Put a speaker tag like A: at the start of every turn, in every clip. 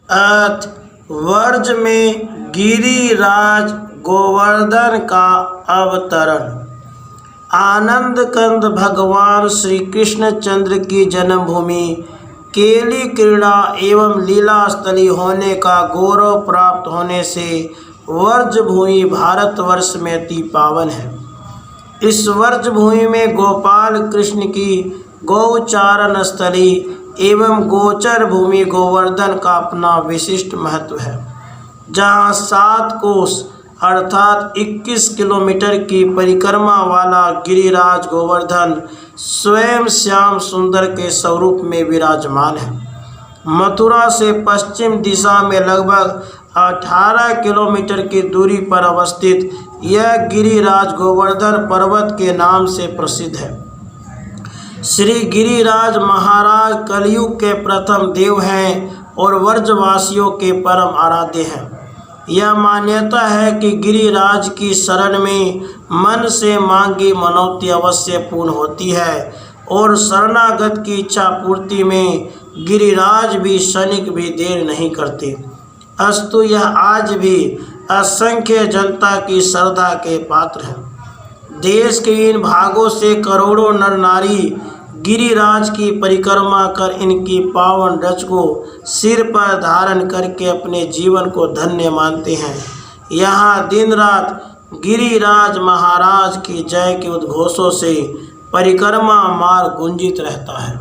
A: अर्थ verge में गिरिराज गोवर्धन का अवतरण। आनंद कंद भगवान श्री कृष्ण चंद्र की जन्मभूमि केली क्रीड़ा एवं लीला स्थली होने का गौरव प्राप्त होने से वर्ज भूमि भारतवर्ष में अति पावन है। इस वर्ज भूमि में गोपाल कृष्ण की गौचारण स्थली एवं गोचर भूमि गोवर्धन का अपना विशिष्ट महत्व है, जहाँ 7 कोस अर्थात 21 किलोमीटर की परिक्रमा वाला गिरिराज गोवर्धन स्वयं श्याम सुंदर के स्वरूप में विराजमान है। मथुरा से पश्चिम दिशा में लगभग 18 किलोमीटर की दूरी पर अवस्थित यह गिरिराज गोवर्धन पर्वत के नाम से प्रसिद्ध है। श्री गिरिराज महाराज कलयुग के प्रथम देव हैं और व्रजवासियों के परम आराध्य हैं। यह मान्यता है कि गिरिराज की शरण में मन से मांगी मनौती अवश्य पूर्ण होती है और शरणागत की इच्छा पूर्ति में गिरिराज भी क्षणिक भी देर नहीं करते। अस्तु यह आज भी असंख्य जनता की श्रद्धा के पात्र है। देश के इन भागों से करोड़ों नर नारी गिरिराज की परिक्रमा कर इनकी पावन रज को सिर पर धारण करके अपने जीवन को धन्य मानते हैं। यहाँ दिन रात गिरिराज महाराज की जय के उद्घोषों से परिक्रमा मार्ग गुंजित रहता है।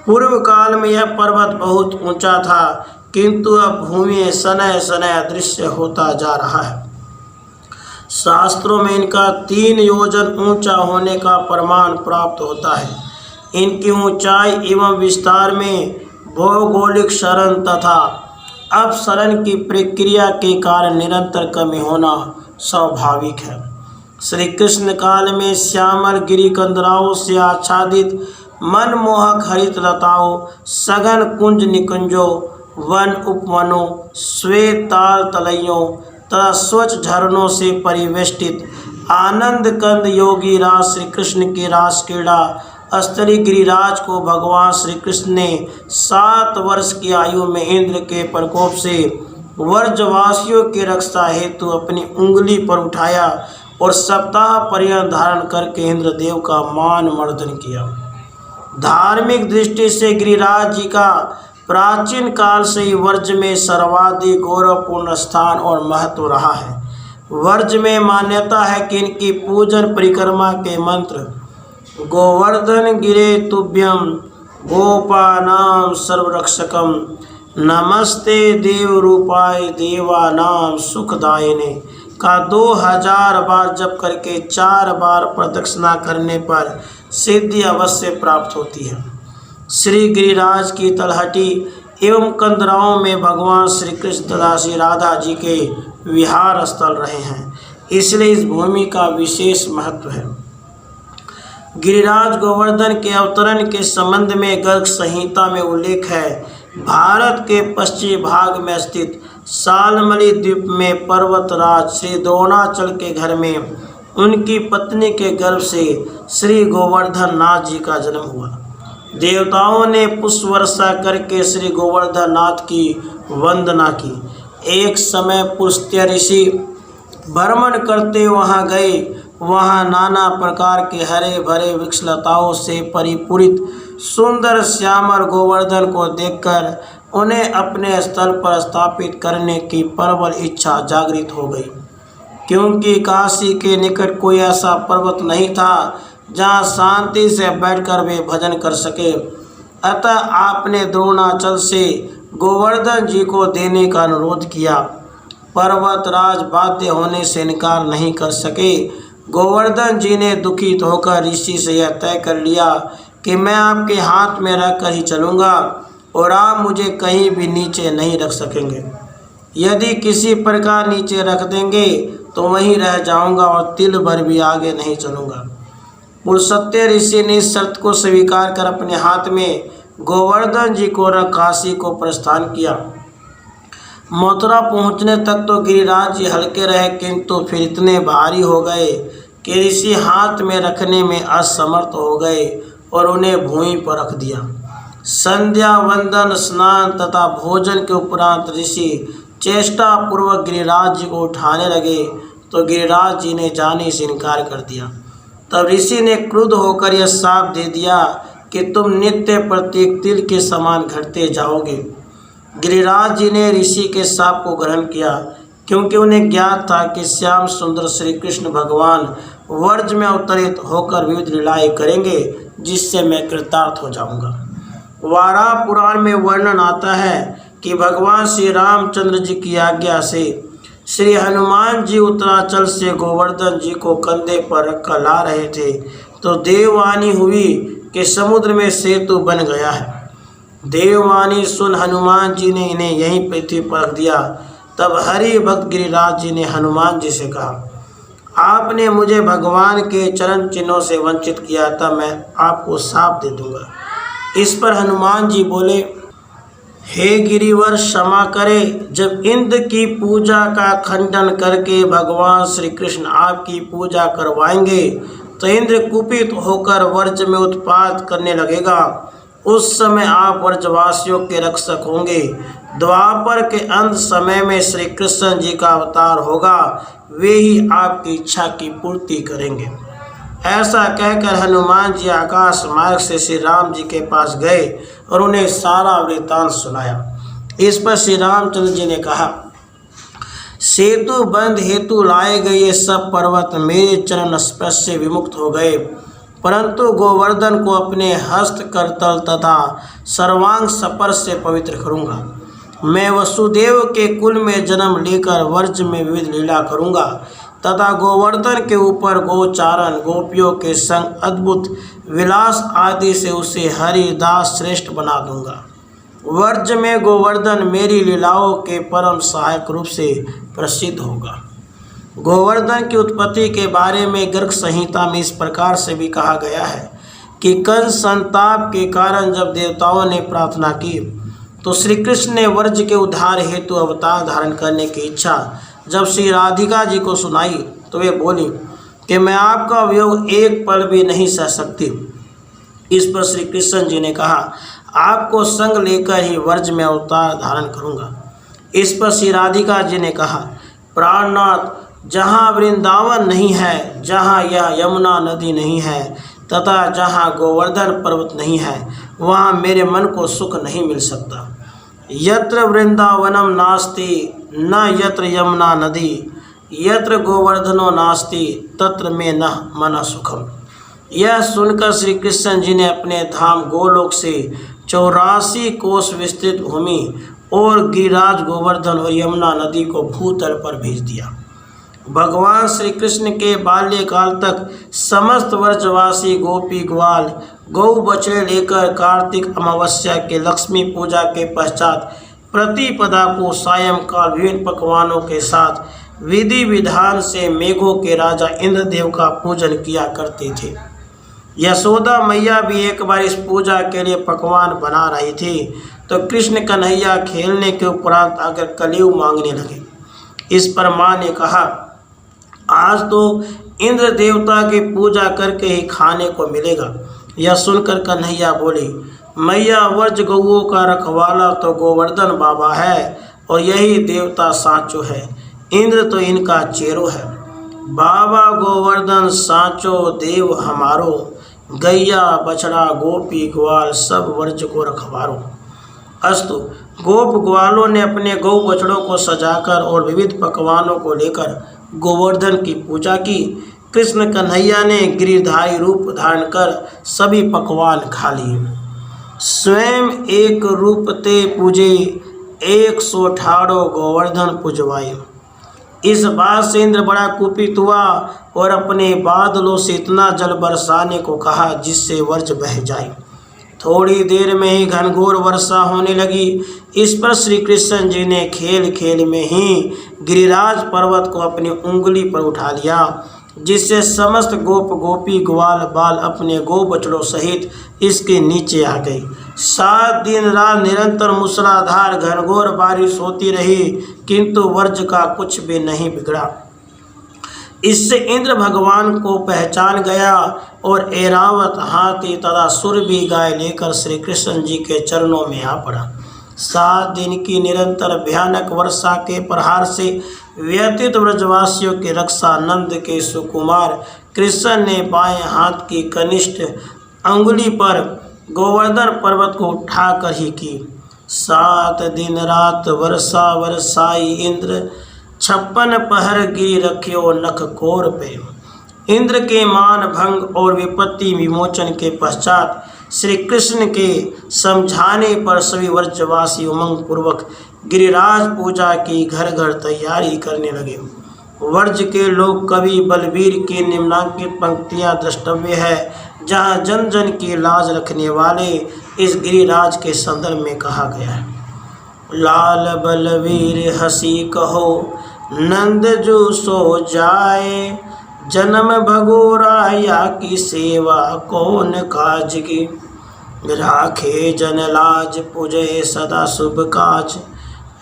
A: पूर्व काल में यह पर्वत बहुत ऊंचा था, किंतु अब भूमि शनय शनय अदृश्य होता जा रहा है। शास्त्रों में इनका 3 योजन ऊंचा होने का प्रमाण प्राप्त होता है। इनकी ऊंचाई एवं विस्तार में भौगोलिक शरण तथा अपसरण की प्रक्रिया के कारण निरंतर कमी होना स्वाभाविक है। श्री कृष्ण काल में श्यामल गिरि कंदराओं से आच्छादित मनमोहक हरित लताओं, सघन कुंज निकुंजों, वन उपवनों, श्वेत ताल तलैयों तथा स्वच्छ झरनों से परिवेष्टित आनंद कंद योगी राज श्री कृष्ण की रास क्रीड़ा स्थली गिरिराज को भगवान श्री कृष्ण ने 7 वर्ष की आयु में इंद्र के प्रकोप से व्रजवासियों की रक्षा हेतु अपनी उंगली पर उठाया और सप्ताह पर्यंत धारण करके इंद्रदेव का मान मर्दन किया। धार्मिक दृष्टि से गिरिराज जी का प्राचीन काल से ही वर्ज में सर्वाधिक गौरवपूर्ण स्थान और महत्व रहा है। वर्ज में मान्यता है कि इनकी पूजन परिक्रमा के मंत्र गोवर्धन गिरे तुभ्यम गोपानाम सर्वरक्षकम नमस्ते देव रूपाय देवानाम सुखदायिने का 2000 बार जप करके 4 बार प्रदक्षिणा करने पर सिद्धि अवश्य प्राप्त होती है। श्री गिरिराज की तलहटी एवं कंदराओं में भगवान श्री कृष्ण तथा श्री राधा जी के विहार स्थल रहे हैं, इसलिए इस भूमि का विशेष महत्व है। गिरिराज गोवर्धन के अवतरण के संबंध में गर्ग संहिता में उल्लेख है। भारत के पश्चिमी भाग में स्थित सालमली द्वीप में पर्वतराज श्री द्रोणाचल के घर में उनकी पत्नी के गर्भ से श्री गोवर्धन नाथ जी का जन्म हुआ। देवताओं ने पुष्प वर्षा करके श्री गोवर्धन नाथ की वंदना की। एक समय पुलस्त्य ऋषि भ्रमण करते वहां गए। वहां नाना प्रकार के हरे भरे वृक्षलताओं से परिपूरित सुंदर श्यामल गोवर्धन को देखकर उन्हें अपने स्थल पर स्थापित करने की प्रबल इच्छा जागृत हो गई, क्योंकि काशी के निकट कोई ऐसा पर्वत नहीं था जहां शांति से बैठकर वे भजन कर सके। अतः आपने द्रोणाचल से गोवर्धन जी को देने का अनुरोध किया। पर्वतराज बाध्य होने से इनकार नहीं कर सके। गोवर्धन जी ने दुखित होकर ऋषि से यह तय कर लिया कि मैं आपके हाथ में रखकर ही चलूँगा और आप मुझे कहीं भी नीचे नहीं रख सकेंगे। यदि किसी प्रकार नीचे रख देंगे तो वहीं रह जाऊंगा और तिल भर भी आगे नहीं चलूँगा। पुलस्त्य ऋषि ने इस शर्त को स्वीकार कर अपने हाथ में गोवर्धन जी को रख काशी को प्रस्थान किया। मथुरा पहुंचने तक तो गिरिराज जी हल्के रहे, किंतु फिर इतने भारी हो गए कि ऋषि हाथ में रखने में असमर्थ हो गए और उन्हें भूमि पर रख दिया। संध्या वंदन स्नान तथा भोजन के उपरांत ऋषि चेष्टा पूर्वक गिरिराज जी को उठाने लगे तो गिरिराज जी ने जाने से इनकार कर दिया। तब ऋषि ने क्रुद्ध होकर यह शाप दे दिया कि तुम नित्य प्रत्येक तिल के समान घटते जाओगे। गिरिराज जी ने ऋषि के शाप को ग्रहण किया, क्योंकि उन्हें ज्ञात था कि श्याम सुंदर श्री कृष्ण भगवान वर्ज में अवतरित होकर विविध लीलाएं करेंगे, जिससे मैं कृतार्थ हो जाऊंगा। वाराह पुराण में वर्णन आता है कि भगवान श्री रामचंद्र जी की आज्ञा से श्री हनुमान जी उत्तराचल से गोवर्धन जी को कंधे पर रखकर ला रहे थे तो देववाणी हुई कि समुद्र में सेतु बन गया है। देववाणी सुन हनुमान जी ने इन्हें यहीं पृथ्वी पर रख दिया। तब हरि भक्त गिरिराज जी ने हनुमान जी से कहा, आपने मुझे भगवान के चरण चिन्हों से वंचित किया था, मैं आपको शाप दे दूंगा। इस पर हनुमान जी बोले, हे गिरिवर क्षमा करे, जब इंद्र की पूजा का खंडन करके भगवान श्री कृष्ण आपकी पूजा करवाएंगे तो इंद्र कुपित होकर वर्ज में उत्पात करने लगेगा। उस समय आप वर्जवासियों के रक्षक होंगे। द्वापर के अंत समय में श्री कृष्ण जी का अवतार होगा, वे ही आपकी इच्छा की पूर्ति करेंगे। ऐसा कहकर हनुमान जी आकाश मार्ग से श्री राम जी के पास गए और उन्हें सारा वृत्तांत सुनाया। इस पर श्री रामचंद्र जी ने कहा, सेतु बंध हेतु लाए गए ये सब पर्वत मेरे चरण स्पर्श से विमुक्त हो गए, परंतु गोवर्धन को अपने हस्त करतल तथा सर्वांग स्पर्श से पवित्र करूँगा। मैं वसुदेव के कुल में जन्म लेकर वर्ज में विविध लीला करूँगा तथा गोवर्धन के ऊपर गोचारण गोपियों के संग अद्भुत विलास आदि से उसे हरिदास श्रेष्ठ बना दूंगा। वर्ज में गोवर्धन मेरी लीलाओं के परम सहायक रूप से प्रसिद्ध होगा। गोवर्धन की उत्पत्ति के बारे में गर्ग संहिता में इस प्रकार से भी कहा गया है कि कंस संताप के कारण जब देवताओं ने प्रार्थना की तो श्री कृष्ण ने वर्ज के उद्धार हेतु अवतार धारण करने की इच्छा जब श्री राधिका जी को सुनाई तो वे बोली कि मैं आपका वियोग एक पल भी नहीं सह सकती। इस पर श्री कृष्ण जी ने कहा, आपको संग लेकर ही वर्ज में अवतार धारण करूंगा। इस पर श्री राधिका जी ने कहा, प्राणनाथ, जहाँ वृंदावन नहीं है, जहाँ यह यमुना नदी नहीं है तथा जहाँ गोवर्धन पर्वत नहीं है, वहाँ मेरे मन को सुख नहीं मिल सकता। यत्र वृंदावनम नास्ति न यत्र यमुना नदी, यत्र गोवर्धनो नास्ति तत्र में न मन सुखम। यह सुनकर श्री कृष्ण जी ने अपने धाम गोलोक से 84 कोस विस्तृत भूमि और गिरिराज गोवर्धन और यमुना नदी को भूतल पर भेज दिया। भगवान श्री कृष्ण के बाल्यकाल तक समस्त व्रजवासी गोपी ग्वाल गौ बछड़े लेकर कार्तिक अमावस्या के लक्ष्मी पूजा के पश्चात प्रतिपदा को सायंकाल विभिन्न पकवानों के साथ विधि विधान से मेघों के राजा इंद्रदेव का पूजन किया करते थे। यशोदा मैया भी एक बार इस पूजा के लिए पकवान बना रही थी तो कृष्ण कन्हैया खेलने के उपरांत आकर कलयुग मांगने लगे। इस पर माँ ने कहा, आज तो इंद्र देवता की पूजा करके ही खाने को मिलेगा। यह सुनकर कन्हैया बोली, मैया, वर्ज गौओं का रखवाला तो गोवर्धन बाबा है और यही देवता साँचो है, इंद्र तो इनका चेरो है। बाबा गोवर्धन साँचो देव हमारो, गैया बछड़ा गोपी ग्वाल सब वर्ज को रखवारो। अस्तु, गोप ग्वालों ने अपने गौ बछड़ों को सजाकर और विविध पकवानों को लेकर गोवर्धन की पूजा की। कृष्ण कन्हैया ने गिरिधारी रूप धारण कर सभी पकवान खा लिए। स्वयं एक रूप ते पूजे 118 गोवर्धन पुजवाए। इस बात से इंद्र बड़ा कुपित हुआ और अपने बादलों से इतना जल बरसाने को कहा जिससे वर्ज बह जाए। थोड़ी देर में ही घनघोर वर्षा होने लगी। इस पर श्री कृष्ण जी ने खेल खेल में ही गिरिराज पर्वत को अपनी उंगली पर उठा लिया, जिससे समस्त गोप गोपी ग्वाल बाल अपने गो बछड़ों सहित इसके नीचे आ गई। 7 दिन रात निरंतर मूसलाधार घनघोर बारिश होती रही, किंतु वर्ज का कुछ भी नहीं बिगड़ा। इससे इंद्र भगवान को पहचान गया और ऐरावत हाथी तथा सुरभि गाय लेकर श्री कृष्ण जी के चरणों में आ पड़ा। 7 दिन की निरंतर भयानक वर्षा के प्रहार से व्यतीत ब्रजवासियों की रक्षा नंद के सुकुमार कृष्ण ने बाएं हाथ की कनिष्ठ अंगुली पर गोवर्धन पर्वत को उठाकर ही की। 7 दिन रात वर्षा वर्षाई इंद्र 56 पहर गिरी रख्यो नख कोर पे। इंद्र के मान भंग और विपत्ति विमोचन के पश्चात श्री कृष्ण के समझाने पर सभी व्रजवासी उमंग पूर्वक गिरिराज पूजा की घर घर तैयारी करने लगे। व्रज के लोग कवि बलबीर की निम्नांकित पंक्तियां द्रष्टव्य है, जहां जन जन की लाज रखने वाले इस गिरिराज के संदर्भ में कहा गया है। लाल बलवीर हंसी कहो नंद जो सो जाए, जन्म भगोराया की सेवा कौन काज की। राखे जन लाज पूजे सदा शुभ काज,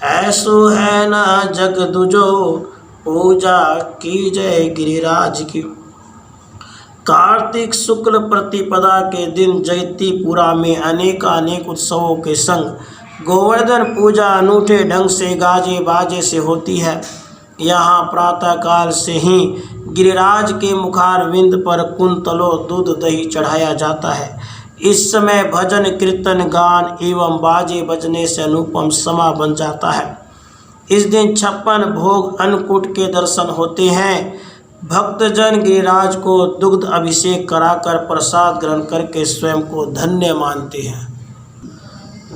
A: ऐसो है न जग दुजो पूजा की जय गिरिराज की। कार्तिक शुक्ल प्रतिपदा के दिन जयतीपुरा में अनेकानेक उत्सवों के संग गोवर्धन पूजा अनूठे ढंग से गाजे बाजे से होती है। यहाँ प्रातःकाल से ही गिरिराज के मुखारविंद पर कुंतलों दूध दही चढ़ाया जाता है। इस समय भजन कीर्तन गान एवं बाजे बजने से अनुपम समा बन जाता है। इस दिन 56 भोग अन्नकूट के दर्शन होते हैं। भक्तजन गिरिराज को दुग्ध अभिषेक कराकर प्रसाद ग्रहण करके स्वयं को धन्य मानते हैं।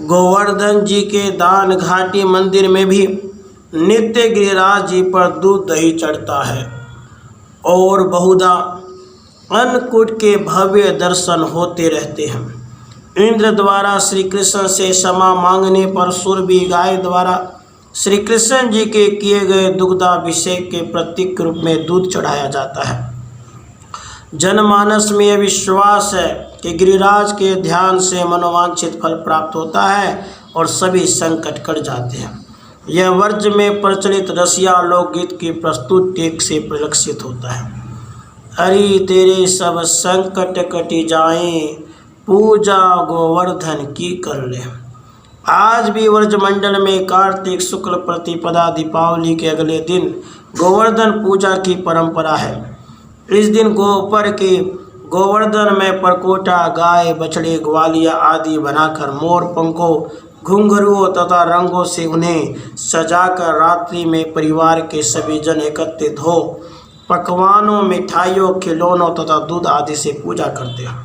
A: गोवर्धन जी के दान घाटी मंदिर में भी नित्य गिरिराज जी पर दूध दही चढ़ता है और बहुधा अन्नकूट के भव्य दर्शन होते रहते हैं। इंद्र द्वारा श्री कृष्ण से क्षमा मांगने पर सुरभि गाय द्वारा श्री कृष्ण जी के किए गए दुग्धाभिषेक के प्रतीक रूप में दूध चढ़ाया जाता है। जनमानस में यह विश्वास है कि गिरिराज के ध्यान से मनोवांछित फल प्राप्त होता है और सभी संकट कट जाते हैं। यह वर्ज में प्रचलित रसिया लोकगीत की प्रस्तुत टेक से परिलक्षित होता है। हरि तेरे सब संकट कटी जाएं, पूजा गोवर्धन की कर ले। आज भी व्रजमंडल में कार्तिक शुक्ल प्रतिपदा दीपावली के अगले दिन गोवर्धन पूजा की परंपरा है। इस दिन गोपर के गोवर्धन में परकोटा गाय बछड़े ग्वालिया आदि बनाकर मोर पंखों घुंघरुओं तथा रंगों से उन्हें सजाकर रात्रि में परिवार के सभी जन एकत्रित हो पकवानों मिठाइयों खिलौनों तथा दूध आदि से पूजा करते हैं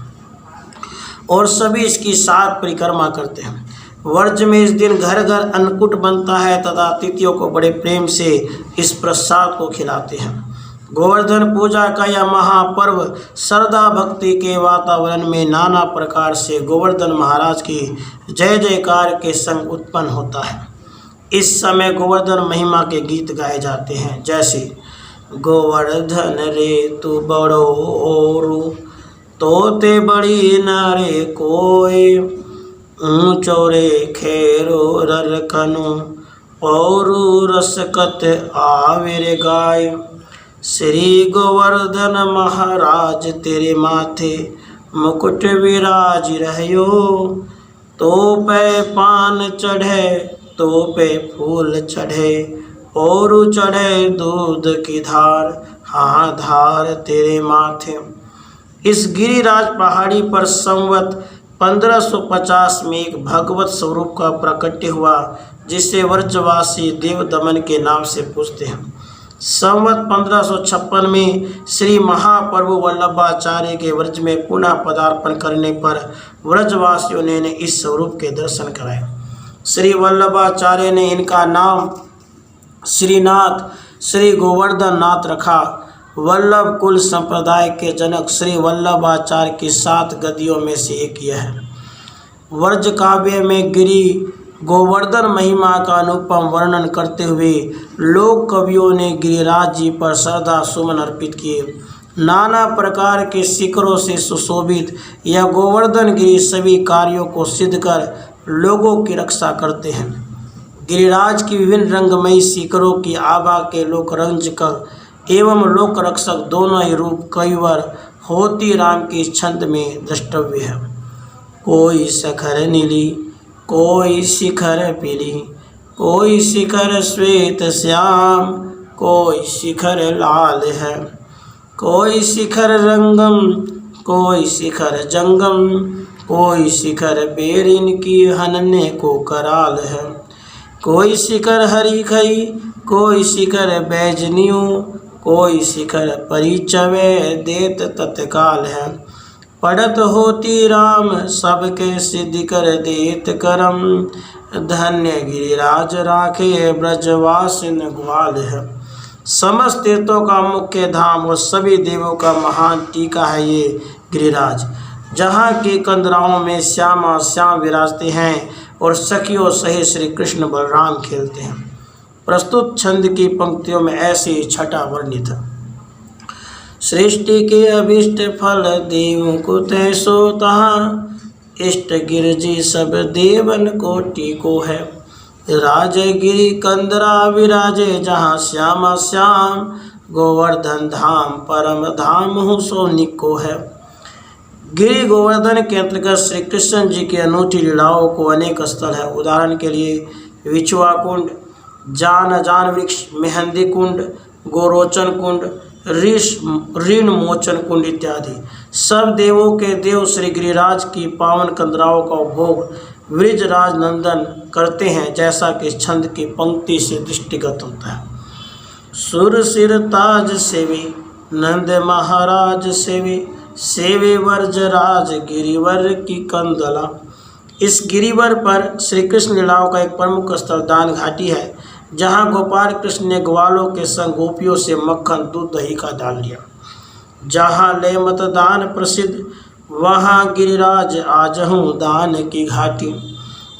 A: और सभी इसकी 7 परिक्रमा करते हैं। वर्ज में इस दिन घर घर अन्नकूट बनता है तथा अतिथियों को बड़े प्रेम से इस प्रसाद को खिलाते हैं। गोवर्धन पूजा का यह महापर्व श्रद्धा भक्ति के वातावरण में नाना प्रकार से गोवर्धन महाराज की जय जयकार के संग उत्पन्न होता है। इस समय गोवर्धन महिमा के गीत गाए जाते हैं, जैसे गोवर्धन रे तू बड़ो ओरु, तोते बड़ी नारे कोय, ऊंचो रे खेरो ररकनु, औरु रसकत आवेरे गाय। श्री गोवर्धन महाराज तेरे माथे मुकुट विराज रह्यो, तो पे पान चढ़े तो पे फूल चढ़े, और चढ़े दूध की धार, हाँ धार तेरे माथे। इस गिरिराज पहाड़ी पर संवत 1550 में एक भगवत स्वरूप का प्रकट्य हुआ, जिसे व्रजवासी देव दमन के नाम से पूजते हैं। संवत 1556 में श्री महाप्रभु वल्लभाचार्य के व्रज में पुनः पदार्पण करने पर व्रजवासियों ने इस स्वरूप के दर्शन कराए। श्री वल्लभाचार्य ने इनका नाम श्रीनाथ श्री गोवर्धन नाथ रखा। वल्लभ कुल संप्रदाय के जनक श्री वल्लभाचार्य की 7 गदियों में से एक यह है। व्रज काव्य में गिरि गोवर्धन महिमा का अनुपम वर्णन करते हुए लोक कवियों ने गिरिराज जी पर श्रद्धा सुमन अर्पित किए। नाना प्रकार के शिखरों से सुशोभित यह गोवर्धन गिरि सभी कार्यों को सिद्ध कर लोगों की रक्षा करते हैं। गिरिराज की विभिन्न रंगमयी शिखरों की आभा के लोक रंज कर एवं लोक रक्षक दोनों ही रूप कई बार होती राम की छंद में द्रष्टव्य है। कोई सखर नीली, कोई शिखर पीली, कोई शिखर श्वेत श्याम, कोई शिखर लाल है, कोई शिखर रंगम, कोई शिखर जंगम, कोई शिखर बेरिन की हनने को कराल है, कोई शिखर हरी खई, कोई शिखर बैजनियो, कोई शिखर परिचवे देत तत्काल है। पढ़त होती राम सबके सिद्धि कर देत करम, धन्य गिरिराज राखे ब्रजवासिन ग्वाल है। समस्त तीर्थों का मुख्य धाम और सभी देवों का महान टीका है ये गिरिराज, जहाँ के कंदराओं में श्यामा श्याम विराजते हैं और सखियों सहित श्री कृष्ण बलराम खेलते हैं। प्रस्तुत छंद की पंक्तियों में ऐसी छटा वर्णित है। सृष्टि के अभिष्ट फल देवों को तैसो तहाँ, इष्ट गिरजी सब देवन कोटि को है। राज गिरि कंदरा विराजे जहाँ श्यामा श्याम, गोवर्धन धाम परम धाम हूँ सोनिक को है। गिरि गोवर्धन के अंतर्गत श्री कृष्ण जी की अनूठी लीलाओं को अनेक स्थल है। उदाहरण के लिए विछुआ कुंड, जान वृक्ष, मेहंदी कुंड, गोरोचन कुंड, ऋण मोचन कुंड इत्यादि। सब देवों के देव श्री गिरिराज की पावन कंदराओं का उपभोग वृजराज नंदन करते हैं, जैसा कि छंद की पंक्ति से दृष्टिगत होता है। सुर सिर ताज सेवी नंद महाराज सेवे, सेवे वर्जराज गिरिवर की कंदला। इस गिरिवर पर श्री कृष्ण लीलाओं का एक प्रमुख स्थल दान घाटी है, जहाँ गोपाल कृष्ण ने ग्वालों के संग गोपियों से मक्खन दूध दही का दान लिया। जहाँ ले मतदान प्रसिद्ध, वहाँ गिरिराज आजहूँ दान की घाटी।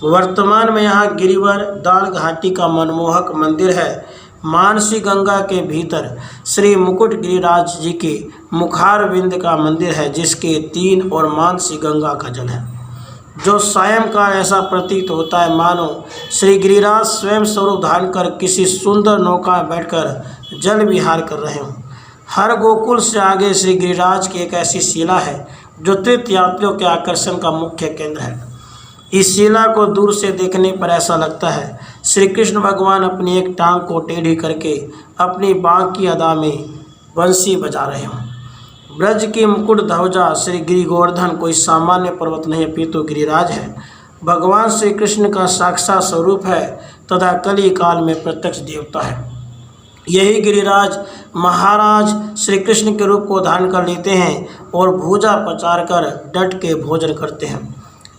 A: वर्तमान में यहाँ गिरिवर दान घाटी का मनमोहक मंदिर है। मानसी गंगा के भीतर श्री मुकुट गिरिराज जी के मुखारविंद का मंदिर है, जिसके 3 और मानसी गंगा का जल है, जो सायंकाल ऐसा प्रतीत होता है मानो श्री गिरिराज स्वयं स्वरूप धारण कर किसी सुंदर नौका में बैठकर जल विहार कर रहे हों। हर गोकुल से आगे श्री गिरिराज की एक ऐसी शिला है जो तीर्थयात्रियों के आकर्षण का मुख्य केंद्र है। इस शिला को दूर से देखने पर ऐसा लगता है श्री कृष्ण भगवान अपनी एक टांग को टेढ़ी करके अपनी बाँह की अदा में बंसी बजा रहे हों। ब्रज की मुकुट ध्वजा श्री गिरि गोवर्धन कोई सामान्य पर्वत नहीं अपितु गिरिराज है। भगवान श्री कृष्ण का साक्षात स्वरूप है तथा कली काल में प्रत्यक्ष देवता है। यही गिरिराज महाराज श्री कृष्ण के रूप को धारण कर लेते हैं और भुजा पचार कर डट के भोजन करते हैं।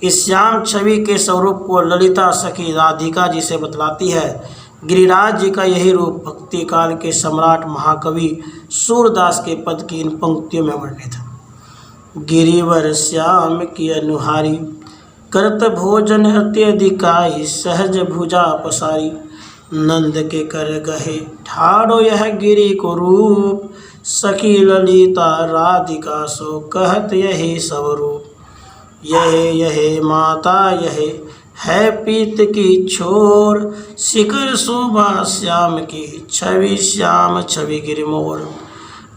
A: इस श्याम छवि के स्वरूप को ललिता सखी राधिका जी से बतलाती है। गिरिराज जी का यही रूप भक्ति काल के सम्राट महाकवि सूरदास के पद की इन पंक्तियों में वर्णित है। गिरिवर श्याम की अनुहारी, करत भोजन अत्यधिकाई, सहज भुजा पसारी। नंद के कर गहे ठाड़ो यह गिरि को रूप, सखी ललिता राधिका सो कहत यही सब रूप। यह माता यह है पीत की छोर, शिखर शोभा श्याम की छवि श्याम छवि गिरिमोर।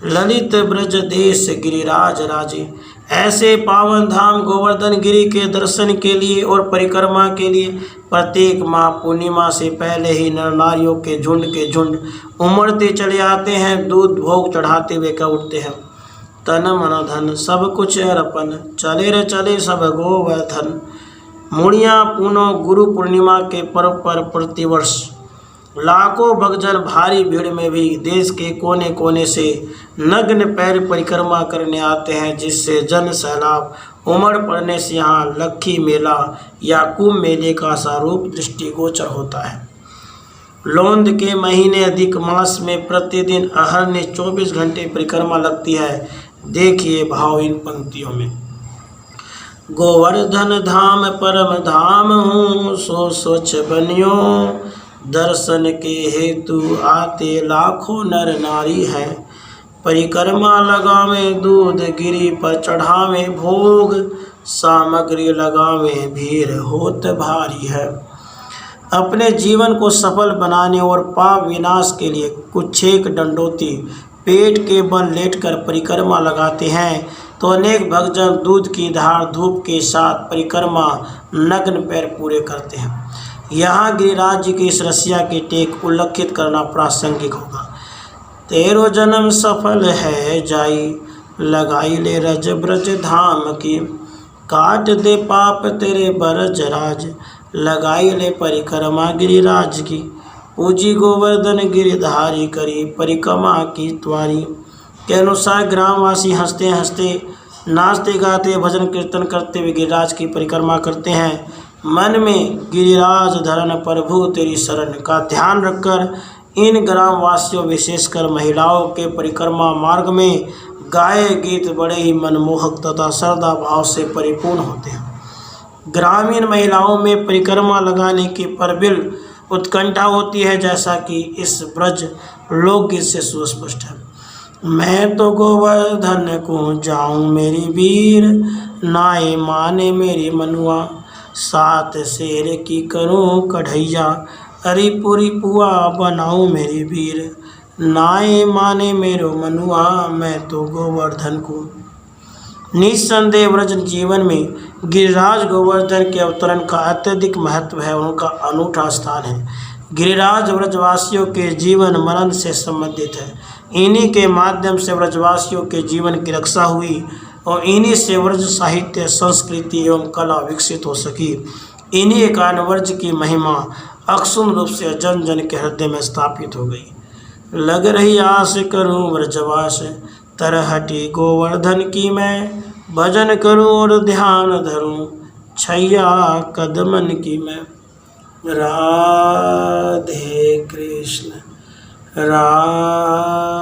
A: ललित ब्रज देश गिरिराज राजे। ऐसे पावन धाम गोवर्धन गिरि के दर्शन के लिए और परिक्रमा के लिए प्रत्येक माह पूर्णिमा से पहले ही नर नारियों के झुंड उमड़ते चले आते हैं, दूध भोग चढ़ाते हुए कह उठते हैं। तन मन धन सब कुछ अर्पण, चले रे चले सब गोवर्धन। मुड़िया पूनो गुरु पूर्णिमा के पर्व पर प्रतिवर्ष लाखों भक्तजन भारी भीड़ में भी देश के कोने कोने से नग्न पैर परिक्रमा करने आते हैं, जिससे जन सैलाब उमड़ पड़ने से यहाँ लक्खी मेला या कुंभ मेले का स्वरूप दृष्टिगोचर होता है। लोंद के महीने अधिक मास में प्रतिदिन अहरने 24 घंटे परिक्रमा लगती है। देखिए भाव इन पंक्तियों में। गोवर्धन धाम परम धाम हूँ, सो स्वच्छ बनियो। दर्शन के हेतु आते लाखों नर नारी है। परिक्रमा लगावे दूध गिरि पर चढ़ावे भोग। सामग्री लगावे भीड़ होत भारी है। अपने जीवन को सफल बनाने और पाप विनाश के लिए कुछ एक दंडोती पेट के बल लेटकर परिक्रमा लगाते हैं तो अनेक भक्तजन दूध की धार धूप के साथ परिक्रमा नग्न पैर पूरे करते हैं। यहाँ गिरिराज जी की इस रसिया की टेक उल्लेखित करना प्रासंगिक होगा। तेरो जन्म सफल है जाई, लगाई ले रज ब्रज धाम की, काट दे पाप तेरे बरज राज, लगाई ले परिक्रमा गिरिराज की, पूजी गोवर्धन गिरिधारी करी परिक्रमा की त्वारी। के अनुसार ग्रामवासी हंसते हंसते नाचते गाते भजन कीर्तन करते हुए गिरिराज की परिक्रमा करते हैं। मन में गिरिराज धरन प्रभु तेरी शरण का ध्यान रखकर इन ग्रामवासियों विशेषकर महिलाओं के परिक्रमा मार्ग में गाए गीत बड़े ही मनमोहक तथा श्रद्धा भाव से परिपूर्ण होते हैं। ग्रामीण महिलाओं में परिक्रमा लगाने की प्रबल उत्कंठा होती है, जैसा कि इस ब्रज लोकगीत से सुस्पष्ट है। मैं तो गोवर्धन को जाऊं मेरी वीर, नाए माने मेरी मनुआ, सात शेर की करूं कढ़ैया, अरी पूरी पुआ बनाऊं मेरी वीर, नाए माने मेरो मनुआ, मैं तो गोवर्धन को। निस्संदेह व्रज जीवन में गिरिराज गोवर्धन के अवतरण का अत्यधिक महत्व है, उनका अनूठा स्थान है। गिरिराज व्रजवासियों के जीवन मरण से संबंधित है। इन्हीं के माध्यम से व्रजवासियों के जीवन की रक्षा हुई और इन्हीं से व्रज साहित्य संस्कृति एवं कला विकसित हो सकी। इन्हीं कारण व्रज की महिमा अक्षुण रूप से जन जन के हृदय में स्थापित हो गई। लग रही आस करूं व्रजवास, तरहटी गोवर्धन की मैं, भजन करूं और ध्यान धरूं, छैया कदमन की मैं। राधे कृष्ण राधे